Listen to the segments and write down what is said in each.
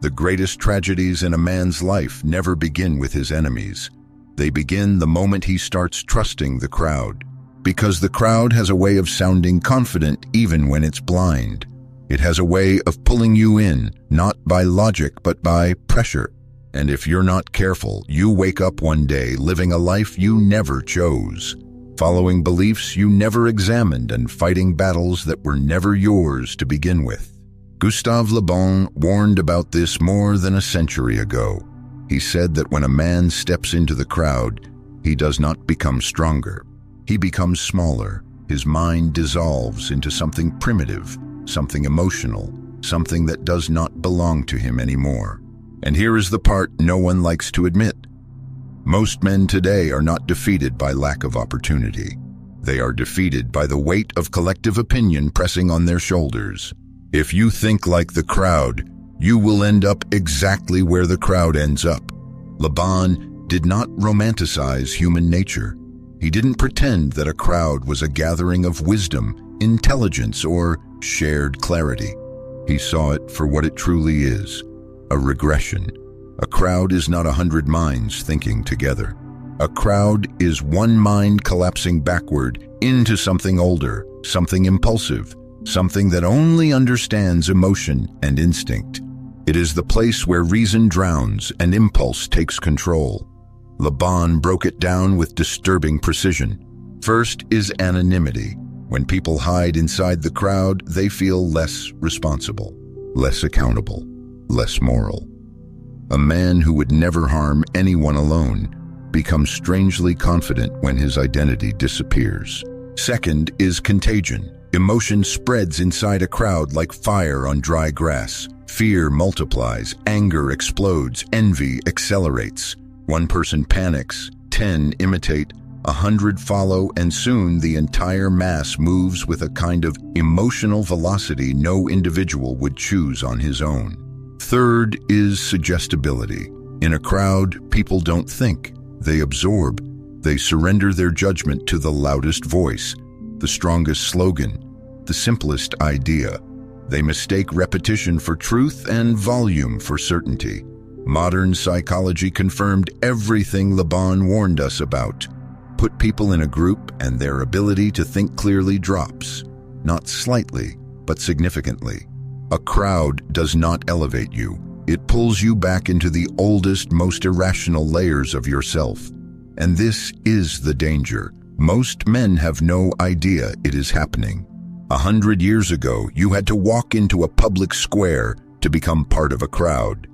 The greatest tragedies in a man's life never begin with his enemies. They begin the moment he starts trusting the crowd. Because the crowd has a way of sounding confident even when it's blind. It has a way of pulling you in, not by logic but by pressure. And if you're not careful, you wake up one day living a life you never chose, following beliefs you never examined and fighting battles that were never yours to begin with. Gustave Le Bon warned about this more than a century ago. He said that when a man steps into the crowd, he does not become stronger. He becomes smaller. His mind dissolves into something primitive, something emotional, something that does not belong to him anymore. And here is the part no one likes to admit. Most men today are not defeated by lack of opportunity. They are defeated by the weight of collective opinion pressing on their shoulders. If you think like the crowd, you will end up exactly where the crowd ends up. Le Bon did not romanticize human nature. He didn't pretend that a crowd was a gathering of wisdom, intelligence, or shared clarity. He saw it for what it truly is, a regression. A crowd is not 100 minds thinking together. A crowd is one mind collapsing backward into something older, something impulsive, something that only understands emotion and instinct. It is the place where reason drowns and impulse takes control. Le Bon broke it down with disturbing precision. First is anonymity. When people hide inside the crowd, they feel less responsible, less accountable, less moral. A man who would never harm anyone alone becomes strangely confident when his identity disappears. Second is contagion. Emotion spreads inside a crowd like fire on dry grass. Fear multiplies, anger explodes, envy accelerates. One person panics, 10 imitate, 100 follow, and soon the entire mass moves with a kind of emotional velocity no individual would choose on his own. Third is suggestibility. In a crowd, people don't think, they absorb. They surrender their judgment to the loudest voice, the strongest slogan, the simplest idea. They mistake repetition for truth and volume for certainty. Modern psychology confirmed everything Le Bon warned us about. Put people in a group and their ability to think clearly drops, not slightly, but significantly. A crowd does not elevate you. It pulls you back into the oldest, most irrational layers of yourself. And this is the danger. Most men have no idea it is happening. 100 years ago, you had to walk into a public square to become part of a crowd.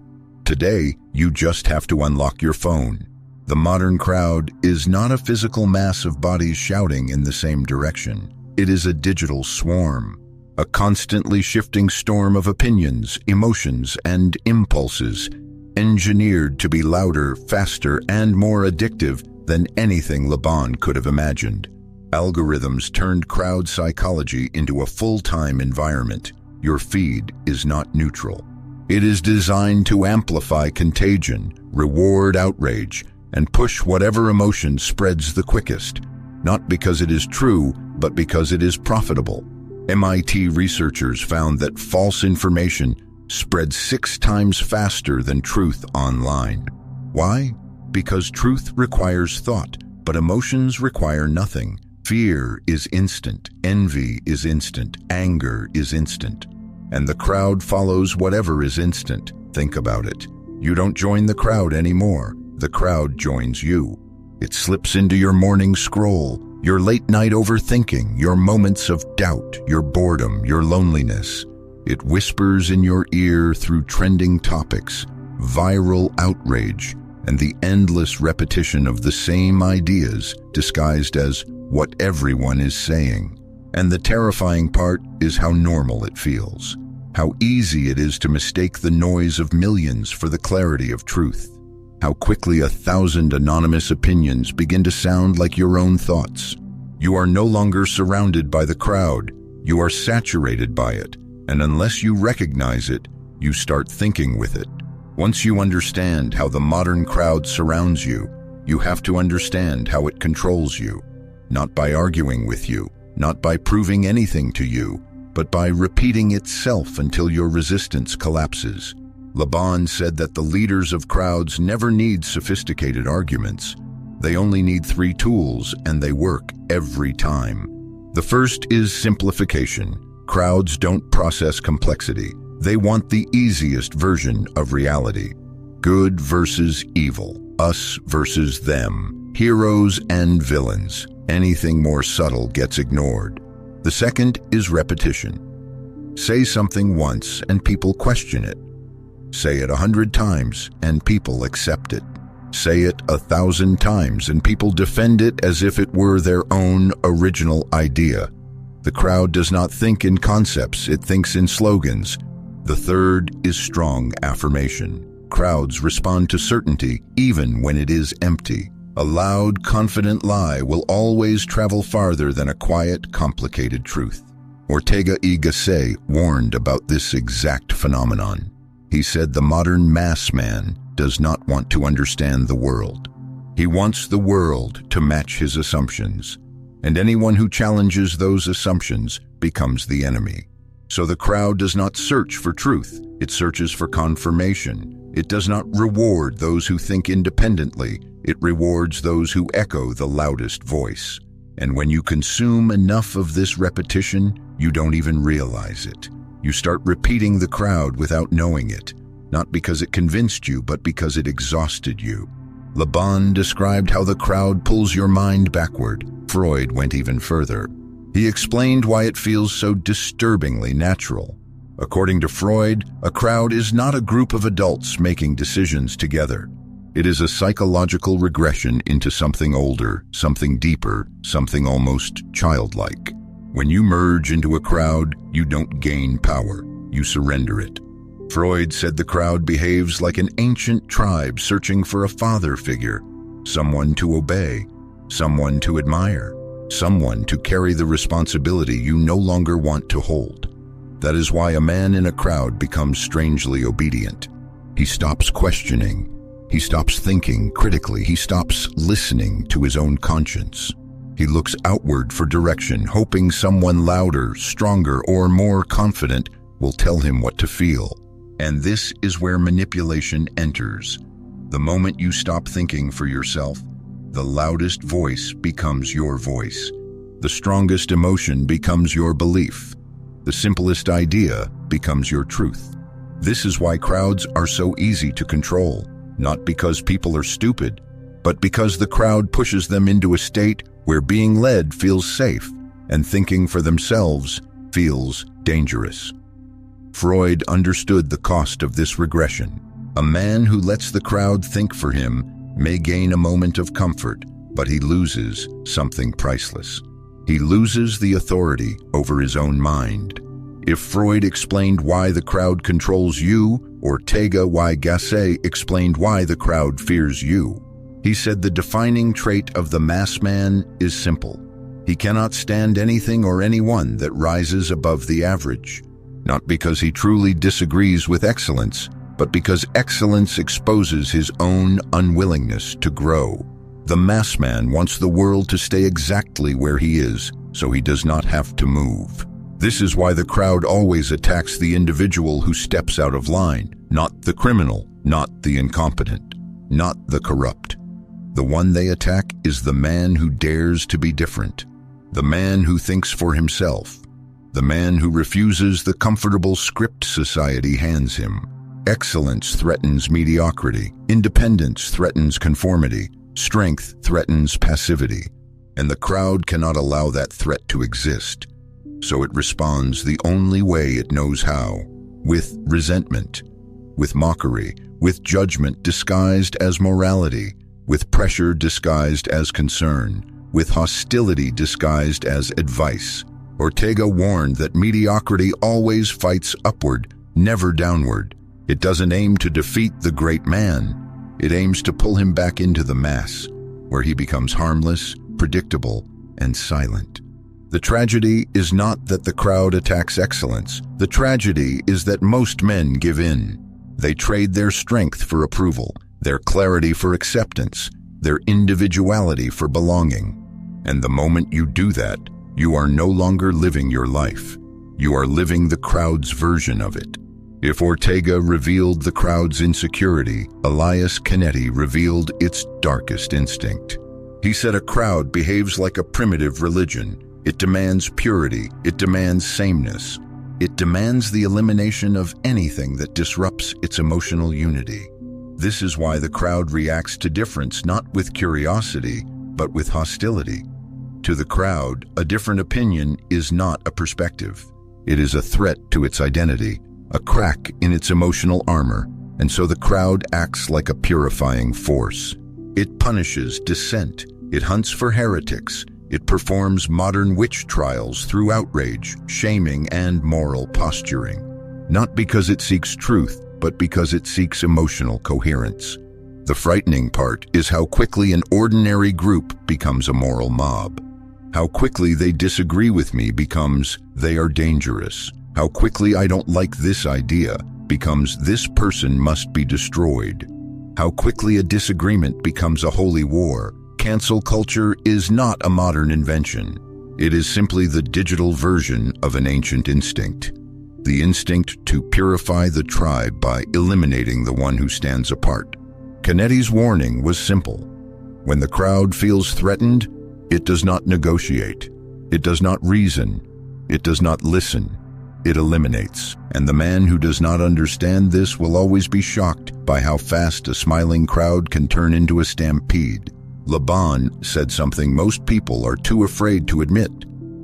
Today, you just have to unlock your phone. The modern crowd is not a physical mass of bodies shouting in the same direction. It is a digital swarm, a constantly shifting storm of opinions, emotions, and impulses, engineered to be louder, faster, and more addictive than anything Le Bon could have imagined. Algorithms turned crowd psychology into a full-time environment. Your feed is not neutral. It is designed to amplify contagion, reward outrage, and push whatever emotion spreads the quickest, not because it is true, but because it is profitable. MIT researchers found that false information spreads 6 times faster than truth online. Why? Because truth requires thought, but emotions require nothing. Fear is instant, envy is instant, anger is instant. And the crowd follows whatever is instant. Think about it. You don't join the crowd anymore. The crowd joins you. It slips into your morning scroll, your late-night overthinking, your moments of doubt, your boredom, your loneliness. It whispers in your ear through trending topics, viral outrage, and the endless repetition of the same ideas disguised as what everyone is saying. And the terrifying part is how normal it feels, how easy it is to mistake the noise of millions for the clarity of truth, how quickly 1,000 anonymous opinions begin to sound like your own thoughts. You are no longer surrounded by the crowd, you are saturated by it, and unless you recognize it, you start thinking with it. Once you understand how the modern crowd surrounds you, you have to understand how it controls you, not by arguing with you, not by proving anything to you, but by repeating itself until your resistance collapses. Le Bon said that the leaders of crowds never need sophisticated arguments. They only need 3 tools, and they work every time. The first is simplification. Crowds don't process complexity. They want the easiest version of reality. Good versus evil. Us versus them. Heroes and villains. Anything more subtle gets ignored. The second is repetition. Say something once and people question it. Say it 100 times and people accept it. Say it 1,000 times and people defend it as if it were their own original idea. The crowd does not think in concepts, it thinks in slogans. The third is strong affirmation. Crowds respond to certainty even when it is empty. A loud, confident lie will always travel farther than a quiet, complicated truth. Ortega y Gasset warned about this exact phenomenon. He said the modern mass man does not want to understand the world. He wants the world to match his assumptions, and anyone who challenges those assumptions becomes the enemy. So the crowd does not search for truth, it searches for confirmation. It does not reward those who think independently, it rewards those who echo the loudest voice. And when you consume enough of this repetition, you don't even realize it. You start repeating the crowd without knowing it, not because it convinced you, but because it exhausted you. Le Bon described how the crowd pulls your mind backward. Freud went even further. He explained why it feels so disturbingly natural. According to Freud, a crowd is not a group of adults making decisions together. It is a psychological regression into something older, something deeper, something almost childlike. When you merge into a crowd, you don't gain power, you surrender it. Freud said the crowd behaves like an ancient tribe searching for a father figure, someone to obey, someone to admire, someone to carry the responsibility you no longer want to hold. That is why a man in a crowd becomes strangely obedient. He stops questioning. He stops thinking critically. He stops listening to his own conscience. He looks outward for direction, hoping someone louder, stronger, or more confident will tell him what to feel. And this is where manipulation enters. The moment you stop thinking for yourself, the loudest voice becomes your voice. The strongest emotion becomes your belief. The simplest idea becomes your truth. This is why crowds are so easy to control, not because people are stupid, but because the crowd pushes them into a state where being led feels safe and thinking for themselves feels dangerous. Freud understood the cost of this regression. A man who lets the crowd think for him may gain a moment of comfort, but he loses something priceless. He loses the authority over his own mind. If Freud explained why the crowd controls you, Ortega y Gasset explained why the crowd fears you. He said the defining trait of the mass man is simple. He cannot stand anything or anyone that rises above the average, not because he truly disagrees with excellence, but because excellence exposes his own unwillingness to grow. The mass man wants the world to stay exactly where he is, so he does not have to move. This is why the crowd always attacks the individual who steps out of line, not the criminal, not the incompetent, not the corrupt. The one they attack is the man who dares to be different, the man who thinks for himself, the man who refuses the comfortable script society hands him. Excellence threatens mediocrity, independence threatens conformity, strength threatens passivity, and the crowd cannot allow that threat to exist. So it responds the only way it knows how, with resentment, with mockery, with judgment disguised as morality, with pressure disguised as concern, with hostility disguised as advice. Ortega warned that mediocrity always fights upward, never downward. It doesn't aim to defeat the great man. It aims to pull him back into the mass, where he becomes harmless, predictable, and silent. The tragedy is not that the crowd attacks excellence. The tragedy is that most men give in. They trade their strength for approval, their clarity for acceptance, their individuality for belonging. And the moment you do that, you are no longer living your life. You are living the crowd's version of it. If Ortega revealed the crowd's insecurity, Elias Canetti revealed its darkest instinct. He said a crowd behaves like a primitive religion. It demands purity. It demands sameness. It demands the elimination of anything that disrupts its emotional unity. This is why the crowd reacts to difference not with curiosity, but with hostility. To the crowd, a different opinion is not a perspective. It is a threat to its identity, a crack in its emotional armor, and so the crowd acts like a purifying force. It punishes dissent. It hunts for heretics. It performs modern witch trials through outrage, shaming, and moral posturing. Not because it seeks truth, but because it seeks emotional coherence. The frightening part is how quickly an ordinary group becomes a moral mob. How quickly they disagree with me becomes they are dangerous. How quickly I don't like this idea becomes this person must be destroyed. How quickly a disagreement becomes a holy war. Cancel culture is not a modern invention. It is simply the digital version of an ancient instinct. The instinct to purify the tribe by eliminating the one who stands apart. Canetti's warning was simple. When the crowd feels threatened, it does not negotiate. It does not reason. It does not listen. It eliminates. And the man who does not understand this will always be shocked by how fast a smiling crowd can turn into a stampede. Le Bon said something most people are too afraid to admit.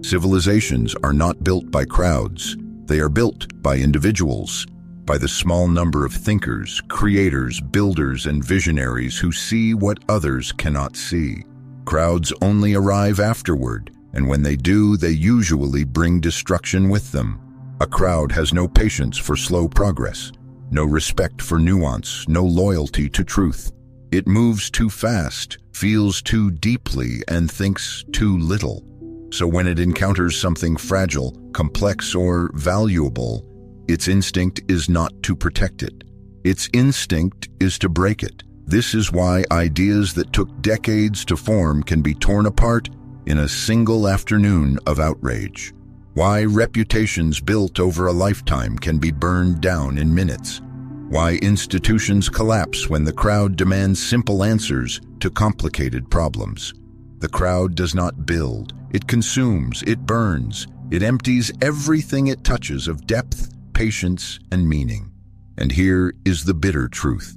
Civilizations are not built by crowds. They are built by individuals, by the small number of thinkers, creators, builders, and visionaries who see what others cannot see. Crowds only arrive afterward, and when they do, they usually bring destruction with them. A crowd has no patience for slow progress, no respect for nuance, no loyalty to truth. It moves too fast, feels too deeply, and thinks too little. So when it encounters something fragile, complex, or valuable, its instinct is not to protect it. Its instinct is to break it. This is why ideas that took decades to form can be torn apart in a single afternoon of outrage. Why reputations built over a lifetime can be burned down in minutes. Why institutions collapse when the crowd demands simple answers to complicated problems. The crowd does not build. It consumes, it burns, it empties everything it touches of depth, patience, and meaning. And here is the bitter truth.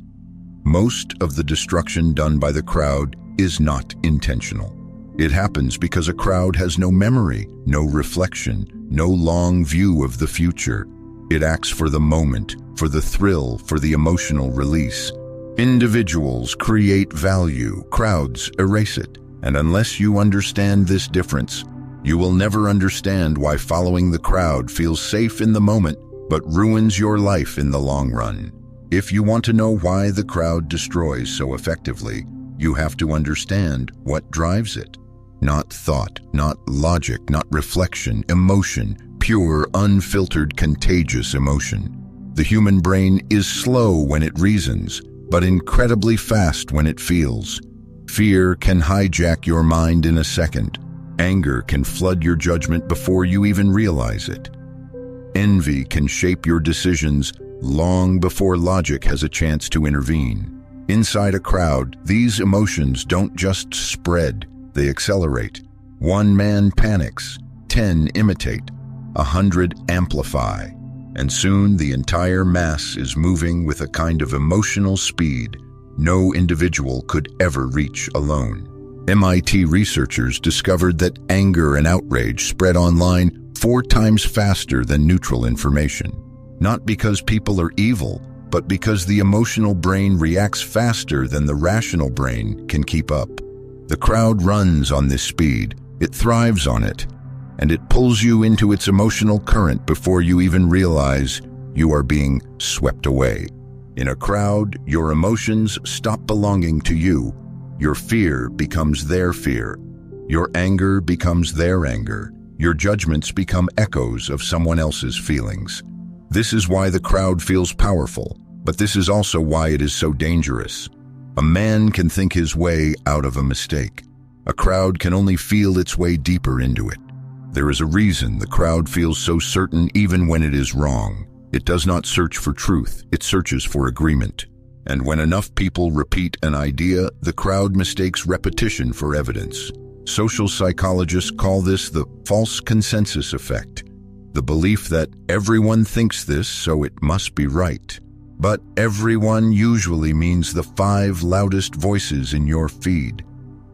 Most of the destruction done by the crowd is not intentional. It happens because a crowd has no memory, no reflection, no long view of the future. It acts for the moment, for the thrill, for the emotional release. Individuals create value, crowds erase it. And unless you understand this difference, you will never understand why following the crowd feels safe in the moment, but ruins your life in the long run. If you want to know why the crowd destroys so effectively, you have to understand what drives it. Not thought, not logic, not reflection, emotion, pure, unfiltered, contagious emotion. The human brain is slow when it reasons, but incredibly fast when it feels. Fear can hijack your mind in a second. Anger can flood your judgment before you even realize it. Envy can shape your decisions long before logic has a chance to intervene. Inside a crowd, these emotions don't just spread, they accelerate. One man panics, 10 imitate, 100 amplify, and soon the entire mass is moving with a kind of emotional speed no individual could ever reach alone. MIT researchers discovered that anger and outrage spread online 4 times faster than neutral information. Not because people are evil, but because the emotional brain reacts faster than the rational brain can keep up. The crowd runs on this speed, it thrives on it, and it pulls you into its emotional current before you even realize you are being swept away. In a crowd, your emotions stop belonging to you. Your fear becomes their fear. Your anger becomes their anger. Your judgments become echoes of someone else's feelings. This is why the crowd feels powerful, but this is also why it is so dangerous. A man can think his way out of a mistake. A crowd can only feel its way deeper into it. There is a reason the crowd feels so certain even when it is wrong. It does not search for truth, it searches for agreement. And when enough people repeat an idea, the crowd mistakes repetition for evidence. Social psychologists call this the false consensus effect, the belief that everyone thinks this, so it must be right. But everyone usually means the 5 loudest voices in your feed,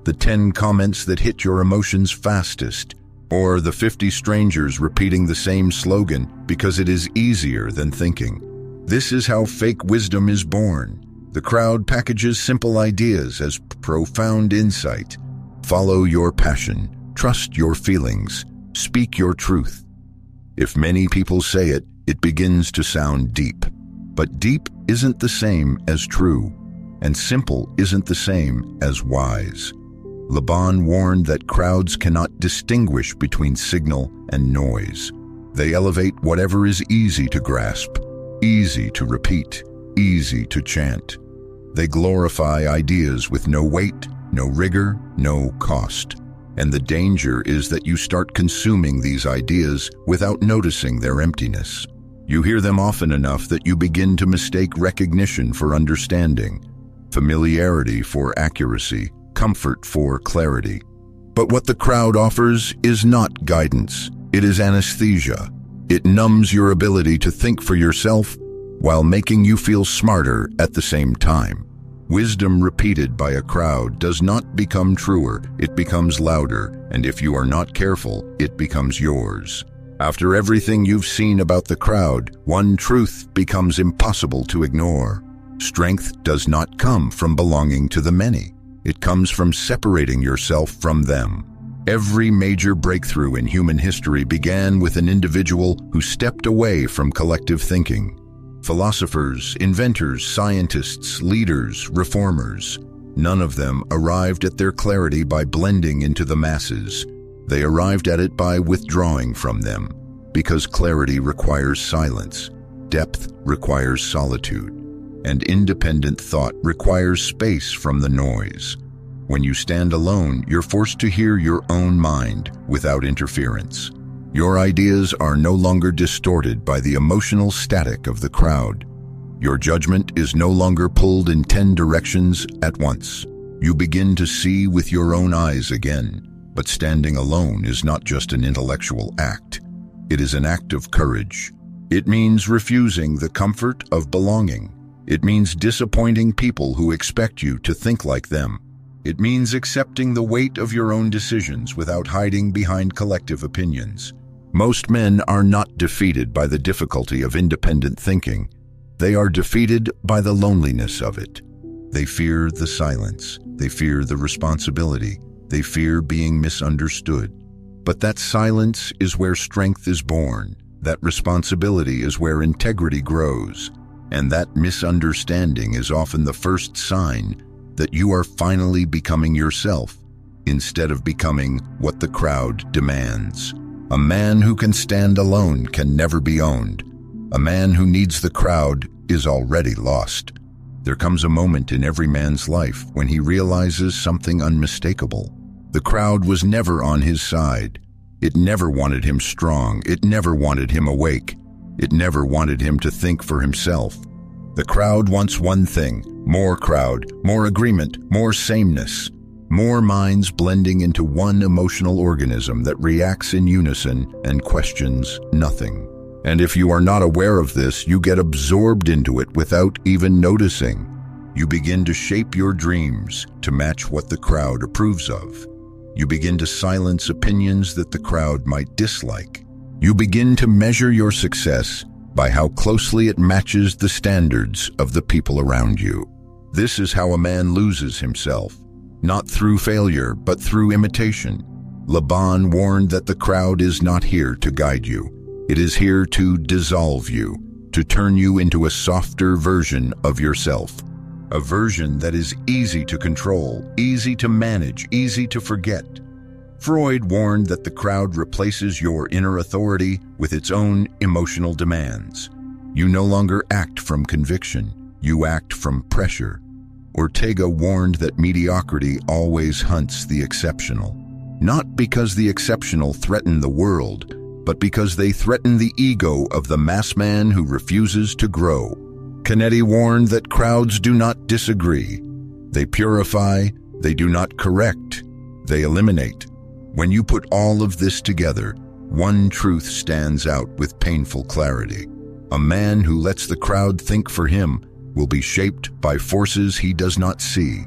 the 10 comments that hit your emotions fastest, or the 50 strangers repeating the same slogan because it is easier than thinking. This is how fake wisdom is born. The crowd packages simple ideas as profound insight. Follow your passion, trust your feelings, speak your truth. If many people say it, it begins to sound deep. But deep isn't the same as true, and simple isn't the same as wise. Le Bon warned that crowds cannot distinguish between signal and noise. They elevate whatever is easy to grasp, easy to repeat, easy to chant. They glorify ideas with no weight, no rigor, no cost. And the danger is that you start consuming these ideas without noticing their emptiness. You hear them often enough that you begin to mistake recognition for understanding, familiarity for accuracy, comfort for clarity. But what the crowd offers is not guidance. It is anesthesia. It numbs your ability to think for yourself while making you feel smarter at the same time. Wisdom repeated by a crowd does not become truer, it becomes louder, and if you are not careful, it becomes yours. After everything you've seen about the crowd, one truth becomes impossible to ignore. Strength does not come from belonging to the many. It comes from separating yourself from them. Every major breakthrough in human history began with an individual who stepped away from collective thinking. Philosophers, inventors, scientists, leaders, reformers, none of them arrived at their clarity by blending into the masses. They arrived at it by withdrawing from them, because clarity requires silence, depth requires solitude, and independent thought requires space from the noise. When you stand alone, you're forced to hear your own mind without interference. Your ideas are no longer distorted by the emotional static of the crowd. Your judgment is no longer pulled in 10 directions at once. You begin to see with your own eyes again. But standing alone is not just an intellectual act. It is an act of courage. It means refusing the comfort of belonging. It means disappointing people who expect you to think like them. It means accepting the weight of your own decisions without hiding behind collective opinions. Most men are not defeated by the difficulty of independent thinking. They are defeated by the loneliness of it. They fear the silence. They fear the responsibility. They fear being misunderstood. But that silence is where strength is born. That responsibility is where integrity grows. And that misunderstanding is often the first sign that you are finally becoming yourself, instead of becoming what the crowd demands. A man who can stand alone can never be owned. A man who needs the crowd is already lost. There comes a moment in every man's life when he realizes something unmistakable. The crowd was never on his side. It never wanted him strong. It never wanted him awake. It never wanted him to think for himself. The crowd wants one thing: more crowd, more agreement, more sameness. More minds blending into one emotional organism that reacts in unison and questions nothing. And if you are not aware of this, you get absorbed into it without even noticing. You begin to shape your dreams to match what the crowd approves of. You begin to silence opinions that the crowd might dislike. You begin to measure your success by how closely it matches the standards of the people around you. This is how a man loses himself. Not through failure, but through imitation. Le Bon warned that the crowd is not here to guide you. It is here to dissolve you, to turn you into a softer version of yourself. A version that is easy to control, easy to manage, easy to forget. Freud warned that the crowd replaces your inner authority with its own emotional demands. You no longer act from conviction, you act from pressure. Ortega warned that mediocrity always hunts the exceptional. Not because the exceptional threaten the world, but because they threaten the ego of the mass man who refuses to grow. Canetti warned that crowds do not disagree. They purify, they do not correct, they eliminate. When you put all of this together, one truth stands out with painful clarity. A man who lets the crowd think for him will be shaped by forces he does not see,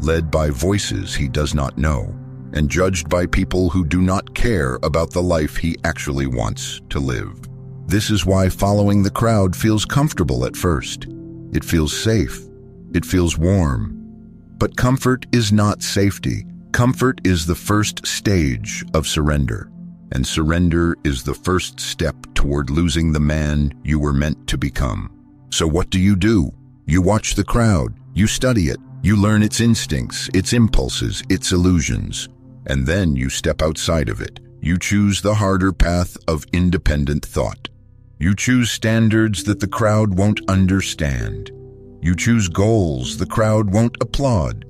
led by voices he does not know, and judged by people who do not care about the life he actually wants to live. This is why following the crowd feels comfortable at first. It feels safe. It feels warm. But comfort is not safety. Comfort is the first stage of surrender. And surrender is the first step toward losing the man you were meant to become. So what do? You watch the crowd. You study it. You learn its instincts, its impulses, its illusions. And then you step outside of it. You choose the harder path of independent thought. You choose standards that the crowd won't understand. You choose goals the crowd won't applaud.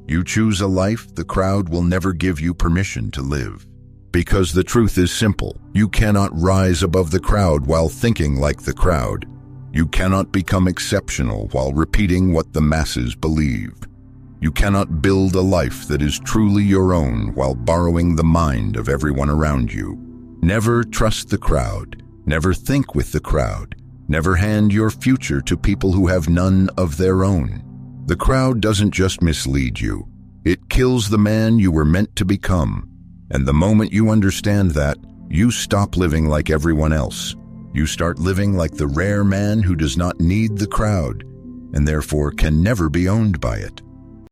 You choose a life the crowd will never give you permission to live. Because the truth is simple. You cannot rise above the crowd while thinking like the crowd. You cannot become exceptional while repeating what the masses believe. You cannot build a life that is truly your own while borrowing the mind of everyone around you. Never trust the crowd. Never think with the crowd. Never hand your future to people who have none of their own. The crowd doesn't just mislead you. It kills the man you were meant to become. And the moment you understand that, you stop living like everyone else. You start living like the rare man who does not need the crowd, and therefore can never be owned by it.